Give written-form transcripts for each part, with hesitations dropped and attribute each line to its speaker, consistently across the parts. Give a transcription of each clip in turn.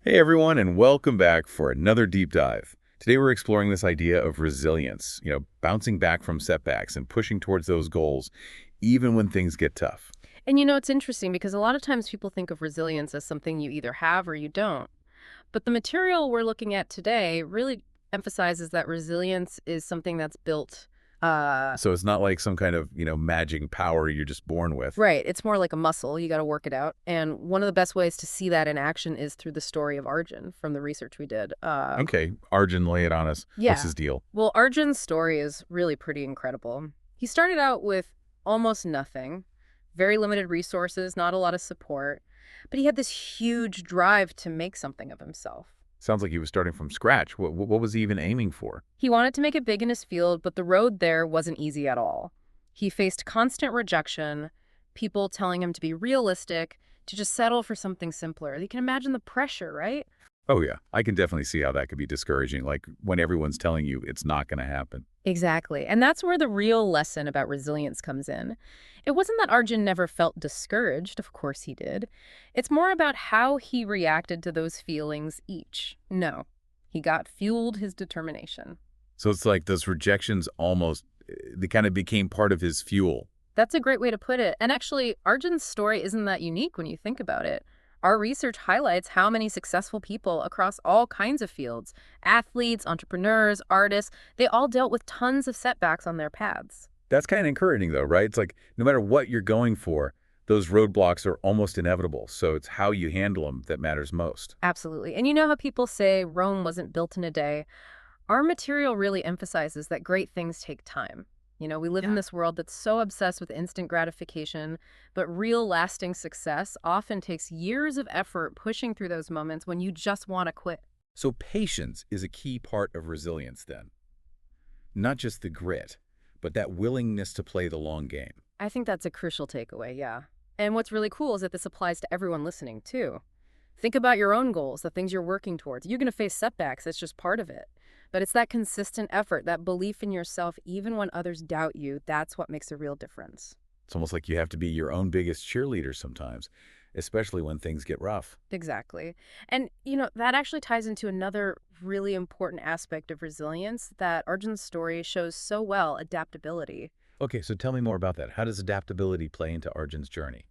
Speaker 1: Hey everyone, and welcome back for another deep dive. Today we're exploring this idea of resilience, bouncing back from setbacks and pushing towards those goals, even when things get tough.
Speaker 2: And it's interesting because a lot of times people think of resilience as something you either have or you don't. But the material we're looking at today really emphasizes that resilience is something that's built.
Speaker 1: So it's not like some kind of, magic power you're just born with.
Speaker 2: Right. It's more like a muscle. You got to work it out. And one of the best ways to see that in action is through the story of Arjun from the research we did.
Speaker 1: Okay, Arjun, lay it on us. What's
Speaker 2: Yeah.
Speaker 1: his deal?
Speaker 2: Well, Arjun's story is really pretty incredible. He started out with almost nothing, very limited resources, not a lot of support, but he had this huge drive to make something of himself.
Speaker 1: Sounds like he was starting from scratch. What was he even aiming for?
Speaker 2: He wanted to make it big in his field, but the road there wasn't easy at all. He faced constant rejection, people telling him to be realistic, to just settle for something simpler. You can imagine the pressure, right?
Speaker 1: Oh yeah, I can definitely see how that could be discouraging, like when everyone's telling you it's not going to happen.
Speaker 2: Exactly. And that's where the real lesson about resilience comes in. It wasn't that Arjun never felt discouraged, of course he did. It's more about how he reacted to those feelings each. No, he got fueled his determination.
Speaker 1: So it's like those rejections almost, they kind of became part of his fuel.
Speaker 2: That's a great way to put it. And actually, Arjun's story isn't that unique when you think about it. Our research highlights how many successful people across all kinds of fields, athletes, entrepreneurs, artists, they all dealt with tons of setbacks on their paths.
Speaker 1: That's kind of encouraging, though, right? It's like no matter what you're going for, those roadblocks are almost inevitable. So it's how you handle them that matters most.
Speaker 2: Absolutely. And you know how people say Rome wasn't built in a day? Our material really emphasizes that great things take time. We live in
Speaker 1: Yeah.
Speaker 2: this world that's so obsessed with instant gratification, but real lasting success often takes years of effort pushing through those moments when you just want to quit.
Speaker 1: So patience is a key part of resilience, then. Not just the grit, but that willingness to play the long game.
Speaker 2: I think that's a crucial takeaway, yeah. And what's really cool is that this applies to everyone listening, too. Think about your own goals, the things you're working towards. You're going to face setbacks, it's just part of it. But it's that consistent effort, that belief in yourself, even when others doubt you, that's what makes a real difference.
Speaker 1: It's almost like you have to be your own biggest cheerleader sometimes, especially when things get rough.
Speaker 2: Exactly. And, that actually ties into another really important aspect of resilience that Arjun's story shows so well, adaptability.
Speaker 1: Okay, so tell me more about that. How does adaptability play into Arjun's journey?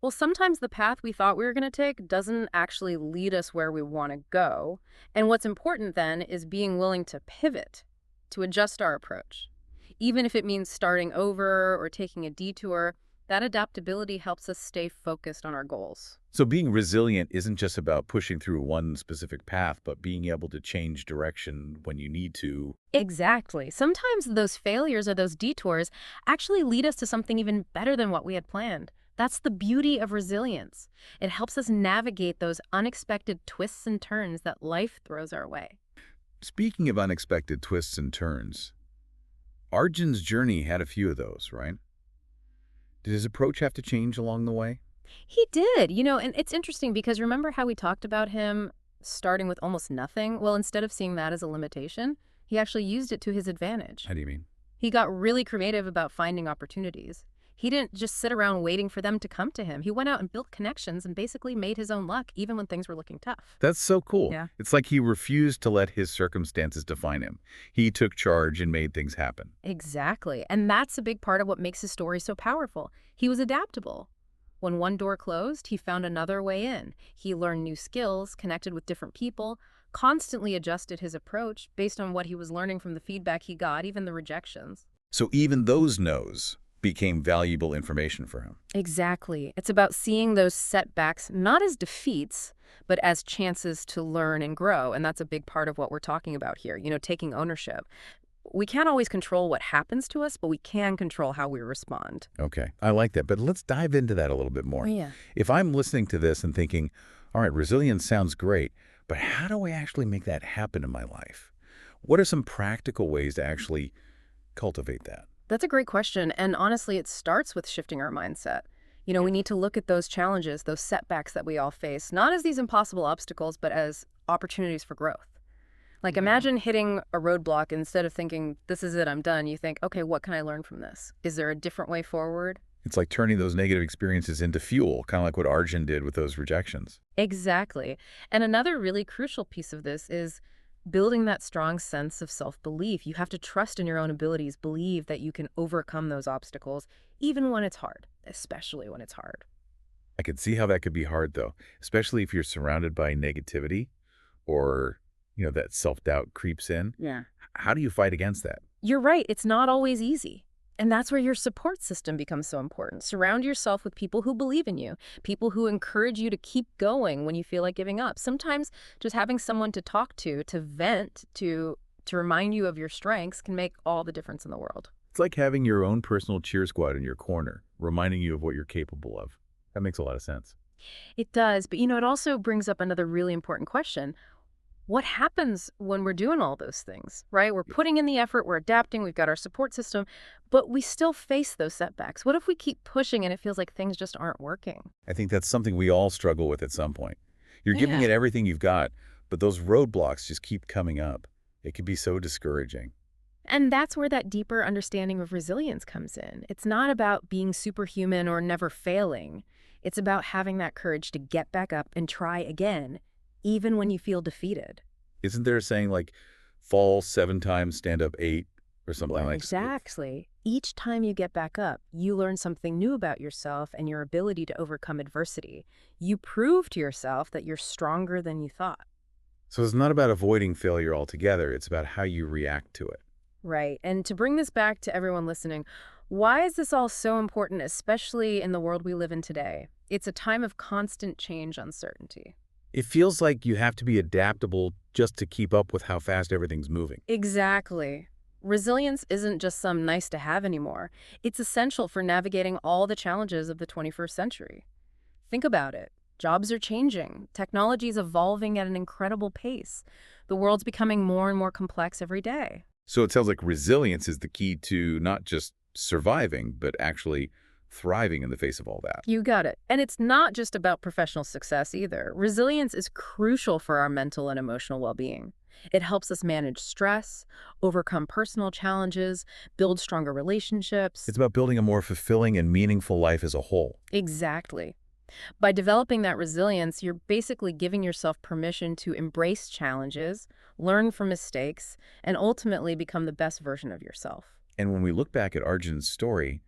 Speaker 2: Well, sometimes the path we thought we were going to take doesn't actually lead us where we want to go. And what's important then is being willing to pivot, to adjust our approach. Even if it means starting over or taking a detour, that adaptability helps us stay focused on our goals.
Speaker 1: So being resilient isn't just about pushing through one specific path, but being able to change direction when you need to.
Speaker 2: Exactly. Sometimes those failures or those detours actually lead us to something even better than what we had planned. That's the beauty of resilience. It helps us navigate those unexpected twists and turns that life throws our way.
Speaker 1: Speaking of unexpected twists and turns, Arjun's journey had a few of those, right? Did his approach have to change along the way?
Speaker 2: He did, and it's interesting because remember how we talked about him starting with almost nothing? Well, instead of seeing that as a limitation, he actually used it to his advantage.
Speaker 1: How do you mean?
Speaker 2: He got really creative about finding opportunities. He didn't just sit around waiting for them to come to him. He went out and built connections and basically made his own luck, even when things were looking tough.
Speaker 1: That's so cool.
Speaker 2: Yeah.
Speaker 1: It's like he refused to let his circumstances define him. He took charge and made things happen.
Speaker 2: Exactly. And that's a big part of what makes his story so powerful. He was adaptable. When one door closed, he found another way in. He learned new skills, connected with different people, constantly adjusted his approach based on what he was learning from the feedback he got, even the rejections.
Speaker 1: So even those no's became valuable information for him.
Speaker 2: Exactly. It's about seeing those setbacks not as defeats, but as chances to learn and grow. And that's a big part of what we're talking about here, taking ownership. We can't always control what happens to us, but we can control how we respond.
Speaker 1: Okay, I like that. But let's dive into that a little bit
Speaker 2: Oh,
Speaker 1: more.
Speaker 2: yeah.
Speaker 1: If I'm listening to this and thinking, all right, resilience sounds great, but how do I actually make that happen in my life? What are some practical ways to actually cultivate that?
Speaker 2: That's a great question. And honestly, it starts with shifting our mindset. We need to look at those challenges, those setbacks that we all face, not as these impossible obstacles, but as opportunities for growth. Like imagine hitting a roadblock instead of thinking, this is it, I'm done. You think, okay, what can I learn from this? Is there a different way forward?
Speaker 1: It's like turning those negative experiences into fuel, kind of like what Arjun did with those rejections.
Speaker 2: Exactly. And another really crucial piece of this is building that strong sense of self-belief. You have to trust in your own abilities, believe that you can overcome those obstacles, even when it's hard, especially when it's hard.
Speaker 1: I could see how that could be hard, though, especially if you're surrounded by negativity or, that self-doubt creeps in.
Speaker 2: Yeah.
Speaker 1: How do you fight against that?
Speaker 2: You're right, it's not always easy. And that's where your support system becomes so important. Surround yourself with people who believe in you, people who encourage you to keep going when you feel like giving up. Sometimes just having someone to talk to vent, to remind you of your strengths can make all the difference in the world.
Speaker 1: It's like having your own personal cheer squad in your corner, reminding you of what you're capable of. That makes a lot of sense.
Speaker 2: It does, but it also brings up another really important question. What happens when we're doing all those things, right? We're putting in the effort, we're adapting, we've got our support system, but we still face those setbacks. What if we keep pushing and it feels like things just aren't working?
Speaker 1: I think that's something we all struggle with at some point. You're giving
Speaker 2: Yeah.
Speaker 1: it everything you've got, but those roadblocks just keep coming up. It can be so discouraging.
Speaker 2: And that's where that deeper understanding of resilience comes in. It's not about being superhuman or never failing. It's about having that courage to get back up and try again, even when you feel defeated.
Speaker 1: Isn't there a saying like, fall 7 times, stand up 8, or something like that?
Speaker 2: Exactly. Each time you get back up, you learn something new about yourself and your ability to overcome adversity. You prove to yourself that you're stronger than you thought.
Speaker 1: So it's not about avoiding failure altogether. It's about how you react to it.
Speaker 2: Right. And to bring this back to everyone listening, why is this all so important, especially in the world we live in today? It's a time of constant change, uncertainty.
Speaker 1: It feels like you have to be adaptable just to keep up with how fast everything's moving.
Speaker 2: Exactly. Resilience isn't just some nice to have anymore. It's essential for navigating all the challenges of the 21st century. Think about it. Jobs are changing. Technology is evolving at an incredible pace. The world's becoming more and more complex every day.
Speaker 1: So it sounds like resilience is the key to not just surviving, but actually thriving in the face of all that.
Speaker 2: You got it. And it's not just about professional success either. Resilience is crucial for our mental and emotional well-being. It helps us manage stress, overcome personal challenges, build stronger relationships.
Speaker 1: It's about building a more fulfilling and meaningful life as a whole.
Speaker 2: Exactly. By developing that resilience, you're basically giving yourself permission to embrace challenges, learn from mistakes, and ultimately become the best version of yourself.
Speaker 1: And when we look back at Arjun's story,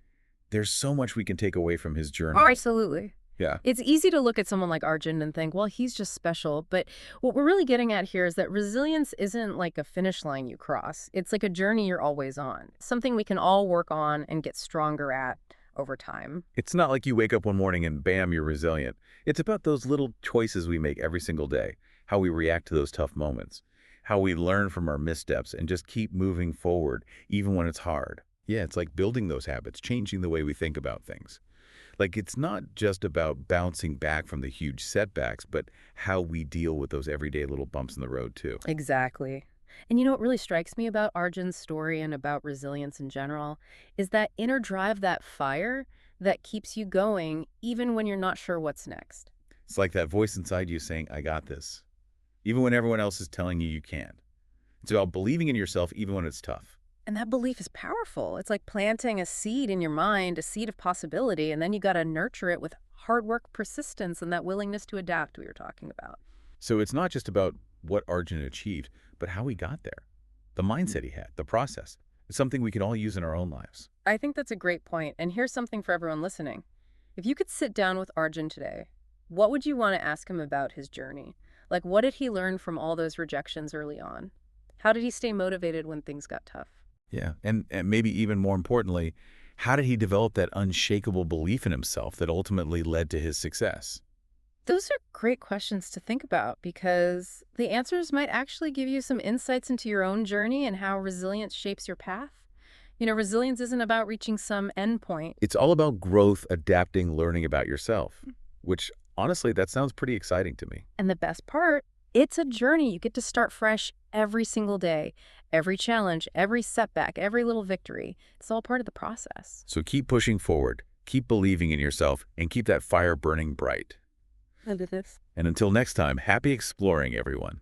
Speaker 1: there's so much we can take away from his journey.
Speaker 2: Oh, absolutely.
Speaker 1: Yeah.
Speaker 2: It's easy to look at someone like Arjun and think, well, he's just special. But what we're really getting at here is that resilience isn't like a finish line you cross. It's like a journey you're always on, something we can all work on and get stronger at over time.
Speaker 1: It's not like you wake up one morning and bam, you're resilient. It's about those little choices we make every single day, how we react to those tough moments, how we learn from our missteps and just keep moving forward, even when it's hard. Yeah, it's like building those habits, changing the way we think about things. Like, it's not just about bouncing back from the huge setbacks, but how we deal with those everyday little bumps in the road, too.
Speaker 2: Exactly. And what really strikes me about Arjun's story and about resilience in general is that inner drive, that fire that keeps you going even when you're not sure what's next.
Speaker 1: It's like that voice inside you saying, I got this, even when everyone else is telling you you can't. It's about believing in yourself even when it's tough.
Speaker 2: And that belief is powerful. It's like planting a seed in your mind, a seed of possibility, and then you got to nurture it with hard work, persistence, and that willingness to adapt we were talking about.
Speaker 1: So it's not just about what Arjun achieved, but how he got there. The mindset he had, the process. It's something we can all use in our own lives.
Speaker 2: I think that's a great point. And here's something for everyone listening. If you could sit down with Arjun today, what would you want to ask him about his journey? Like, what did he learn from all those rejections early on? How did he stay motivated when things got tough?
Speaker 1: Yeah, and maybe even more importantly, how did he develop that unshakable belief in himself that ultimately led to his success?
Speaker 2: Those are great questions to think about because the answers might actually give you some insights into your own journey and how resilience shapes your path. Resilience isn't about reaching some endpoint.
Speaker 1: It's all about growth, adapting, learning about yourself, which honestly, that sounds pretty exciting to me.
Speaker 2: And the best part, it's a journey. You get to start fresh every single day, every challenge, every setback, every little victory. It's all part of the process.
Speaker 1: So keep pushing forward, keep believing in yourself, and keep that fire burning bright.
Speaker 2: And this.
Speaker 1: And until next time, happy exploring, everyone.